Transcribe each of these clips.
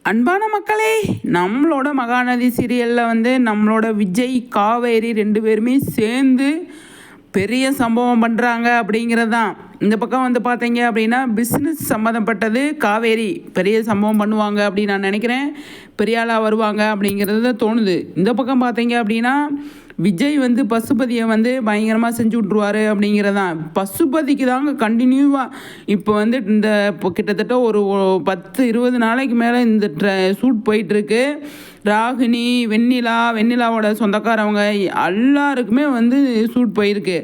அன்பான மக்களே, நம்மளோட மகாநதி சீரியலில் வந்து நம்மளோட விஜய் காவேரி 2 பேருமே சேர்ந்து பெரிய சம்பவம் பண்ணுறாங்க அப்படிங்கிறது தான். இந்த பக்கம் வந்து பார்த்தீங்க அப்படின்னா பிஸ்னஸ் சம்மந்தப்பட்டது காவேரி பெரிய சம்பவம் பண்ணுவாங்க அப்படின்னு நான் நினைக்கிறேன். பெரிய ஆளாக வருவாங்க அப்படிங்கிறது தான் தோணுது. இந்த பக்கம் பார்த்தீங்க அப்படின்னா விஜய் வந்து பசுபதியை வந்து பயங்கரமாக செஞ்சு விட்ருவார் அப்படிங்கிறதான். பசுபதிக்கு தாங்க கண்டினியூவாக இப்போ வந்து இப்போ கிட்டத்தட்ட ஒரு 10-20 நாளைக்கு மேலே இந்த ஷூட் போயிட்டுருக்கு. ராகினி, வெண்ணிலாவோட சொந்தக்காரவங்க எல்லாருக்குமே வந்து ஷூட் போயிருக்கு.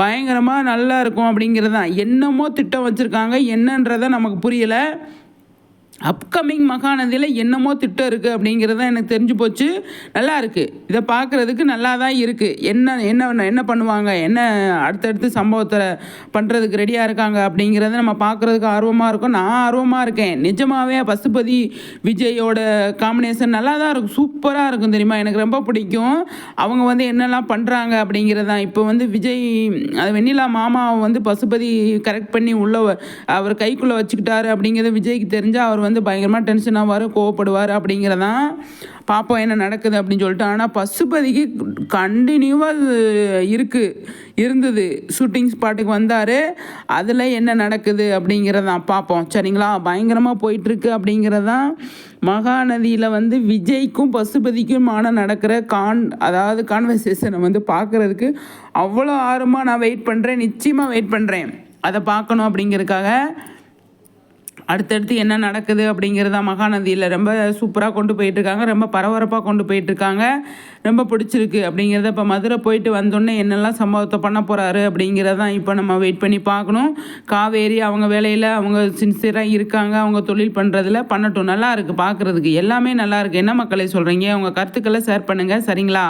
பயங்கரமாக நல்லா இருக்கும் அப்படிங்கிறது தான். என்னமோ திட்டம் வச்சுருக்காங்க, என்னன்றதை நமக்கு புரியலை. அப்கமிங் மகாநதியில் என்னமோ திட்டம் இருக்குது அப்படிங்கிறது தான் எனக்கு தெரிஞ்சு போச்சு. நல்லா இருக்குது, இதை பார்க்குறதுக்கு நல்லா தான் இருக்குது. என்ன பண்ணுவாங்க, என்ன அடுத்தடுத்து சம்பவத்தை பண்ணுறதுக்கு ரெடியாக இருக்காங்க அப்படிங்கிறத நம்ம பார்க்குறதுக்கு ஆர்வமாக இருக்கும். நான் ஆர்வமாக இருக்கேன். நிஜமாகவே பசுபதி விஜயோட காம்பினேஷன் நல்லா தான் இருக்கும், சூப்பராக இருக்கும் தெரியுமா. எனக்கு ரொம்ப பிடிக்கும். அவங்க வந்து என்னெல்லாம் பண்ணுறாங்க அப்படிங்கிறது தான். இப்போ வந்து விஜய் வெண்ணிலா மாமாவை வந்து பசுபதி கரெக்ட் பண்ணி அவர் கைக்குள்ளே வச்சுக்கிட்டாரு அப்படிங்கிறது விஜய்க்கு தெரிஞ்சால் அவர் வந்து பயங்கரமாக டென்ஷன் ஆவார், கோவப்படுவார் அப்படிங்கிறதான். பார்ப்போம் என்ன நடக்குது அப்படின்னு சொல்லிட்டு. ஆனால் பசுபதிக்கு கண்டினியூவாக இருந்தது. ஷூட்டிங் ஸ்பாட்டுக்கு வந்தார், அதில் என்ன நடக்குது அப்படிங்கிறதான் பார்ப்போம். சரிங்களா, பயங்கரமாக போயிட்டுருக்கு அப்படிங்கிறதான். மகாநதியில் வந்து விஜய்க்கும் பசுபதிக்குமான நடக்கிற அதாவது கான்வர்சேஷனை வந்து பார்க்குறதுக்கு அவ்வளோ ஆர்வமாக நான் வெயிட் பண்ணுறேன். நிச்சயமாக வெயிட் பண்ணுறேன், அதை பார்க்கணும் அப்படிங்கிறதுக்காக. அடுத்தடுத்து என்ன நடக்குது அப்படிங்கிறத மகாநதியில் ரொம்ப சூப்பராக கொண்டு போயிட்டுருக்காங்க. ரொம்ப பரபரப்பாக கொண்டு போயிட்டுருக்காங்க. ரொம்ப பிடிச்சிருக்கு அப்படிங்கிறத. இப்போ மதுரை போயிட்டு வந்தோடனே என்னெல்லாம் சம்பவத்தை பண்ண போகிறாரு அப்படிங்கிறதான் இப்போ நம்ம வெயிட் பண்ணி பார்க்கணும். காவேரி அவங்க வேலையில் அவங்க சின்சியராக இருக்காங்க, அவங்க தொழில் பண்ணுறதுல பண்ணட்டும். நல்லா இருக்குது பார்க்குறதுக்கு, எல்லாமே நல்லா இருக்குது. என்ன மக்களை சொல்கிறீங்க? உங்கள் கருத்துக்களை ஷேர் பண்ணுங்கள். சரிங்களா?